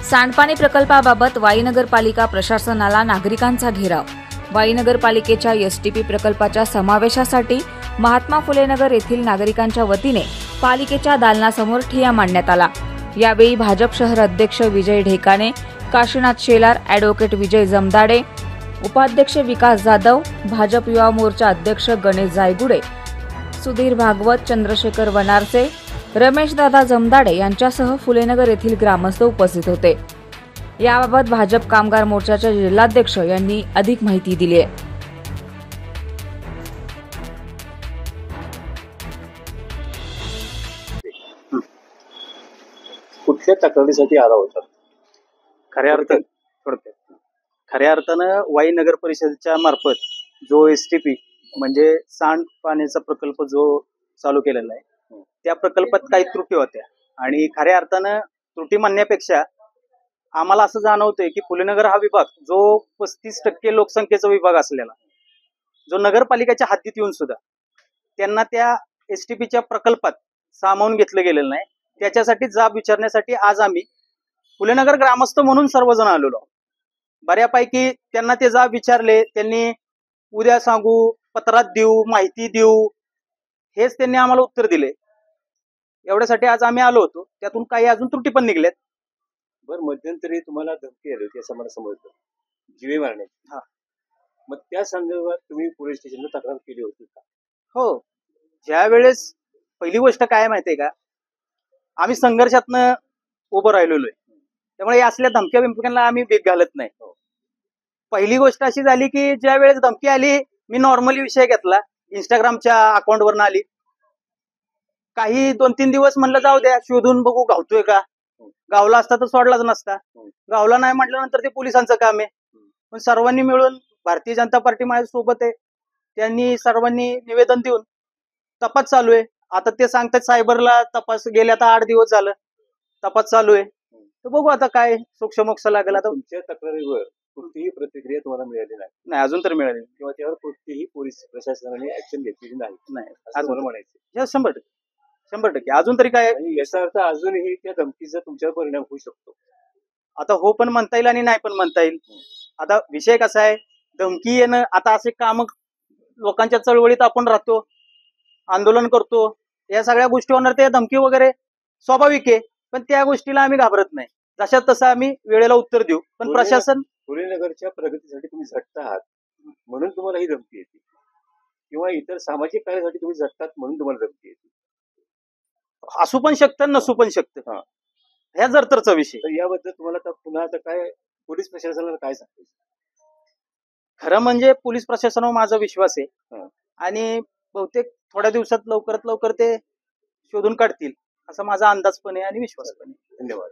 सांडपाणी प्रकल्पाबाबत वाई नगरपालिका प्रशासनाला नागरिकांचा घेराव। वाई नगरपालिकेच्या एसटीपी प्रकल्पाच्या समावेशासाठी महात्मा फुले नगर येथील नागरिकांच्या वतीने पालिकेच्या दालनासमोर ठिय्या मांडण्यात आला। यावेळी भाजप शहर अध्यक्ष विजय ढेकाणे, काशीनाथ शेलार, ॲडव्होकेट विजय जमदाडे, उपाध्यक्ष विकास जाधव, भाजप युवा मोर्चा अध्यक्ष गणेश जायगुडे, सुधीर भागवत, चंद्रशेखर वनारसे, रमेश दादा जमदाडे यांच्यासह फुलेनगर येथील ग्रामस्थ उपस्थित होते। याबाबत भाजप कामगार मोर्चाचे जिल्हाध्यक्ष यांनी अधिक माहिती दिली आहे। कुठल्या तक्रारीसाठी आला होता? खऱ्या अर्थानं वाई नगर परिषदेच्या मार्फत जो एसटीपी म्हणजे सांडपाण्याचा प्रकल्प जो चालू केलेला आहे त्या प्रकल्पात काही त्रुटी होत्या आणि खऱ्या अर्थानं त्रुटी म्हणण्यापेक्षा आम्हाला असं जाणवतंय की फुलेनगर हा विभाग जो 35% लोकसंख्येचा विभाग असलेला, जो नगरपालिकेच्या हद्दीत येऊन सुद्धा त्यांना त्या एसटीपीच्या प्रकल्पात सामावून घेतलं गेलेलं नाही। त्याच्यासाठी जाब विचारण्यासाठी आज आम्ही फुलेनगर ग्रामस्थ म्हणून सर्वजण आलेलो। बऱ्यापैकी त्यांना ते जाब विचारले, त्यांनी उद्या सांगू, पत्रात देऊ, माहिती देऊ, हेच त्यांनी आम्हाला उत्तर दिले। एवढ्यासाठी आज आम्ही आलो होतो। त्यातून काही अजून त्रुटी पण निघल्यात। बरं, मध्यंतरी तुम्हाला धमकी आली होती असं मला समजलं, जीवे मारण्याची। मग त्या संदर्भात तुम्ही पोलीस स्टेशनला तक्रार केली होती का? हो, ज्या वेळेस पहिली गोष्ट काय माहितीये का, आम्ही संघर्षातनं उभं राहिलेलो आहे, त्यामुळे असल्या धमक्या बिमक्यांना आम्ही बेग घालत नाही। पहिली गोष्ट अशी झाली की ज्या वेळेस धमकी आली, मी नॉर्मली विषय घेतला, इंस्टाग्रामच्या अकाउंटवरनं आली। काही 2-3 दिवस म्हणलं जाऊ द्या, शोधून बघू गावतोय का, गावला असता तर सोडलाच नसता। गावला नाही म्हटल्यानंतर ते पोलिसांचं काम आहे। पण सर्वांनी मिळून, भारतीय जनता पार्टी माझ्या सोबत आहे, त्यांनी सर्वांनी निवेदन देऊन तपास चालू आहे। आता ते सांगतात सायबरला तपास, गेले आता 8 दिवस झालं तपास चालू आहे, तर बघू आता काय सूक्ष्मोक्ष लागेल। आता तुमच्या तक्रारीवर कोणतीही प्रतिक्रिया तुम्हाला मिळाली नाही, अजून तर मिळाली किंवा त्यावर कोणतीही पोलीस प्रशासनाने ऍक्शन घेतलेली नाही असं मला म्हणायचं? 100% अजून तरी काय, याचा अर्थ अजूनही त्या धमकीचा तुमच्यावर परिणाम होऊ शकतो। आता हो पण म्हणता येईल आणि नाही पण म्हणता येईल। आता विषय कसा आहे, धमकी येणं, आता असे काम लोकांच्या चळवळीत आपण राहतो, आंदोलन करतो, या सगळ्या गोष्टी होणार, ते धमकी वगैरे स्वाभाविक आहे, पण त्या गोष्टीला आम्ही घाबरत नाही। जशात तसं आम्ही वेळेला उत्तर देऊ। पण प्रशासन, फुलेनगरच्या प्रगतीसाठी तुम्ही झटत आहात म्हणून तुम्हाला ही धमकी येते, किंवा इतर सामाजिक कार्यासाठी तुम्ही झटतात म्हणून तुम्हाला धमकी येते। असू पण शकतं, नसू पण शकतं, ह्या जरतरचा विषय। तर याबद्दल तुम्हाला पुन्हा आता काय पोलीस प्रशासनाला काय सांगायचं? खरं म्हणजे पोलीस प्रशासनावर माझा विश्वास आहे आणि बहुतेक थोड्या दिवसात लवकरात लवकर ते शोधून काढतील असा माझा अंदाज पण आहे आणि विश्वास पण आहे। धन्यवाद।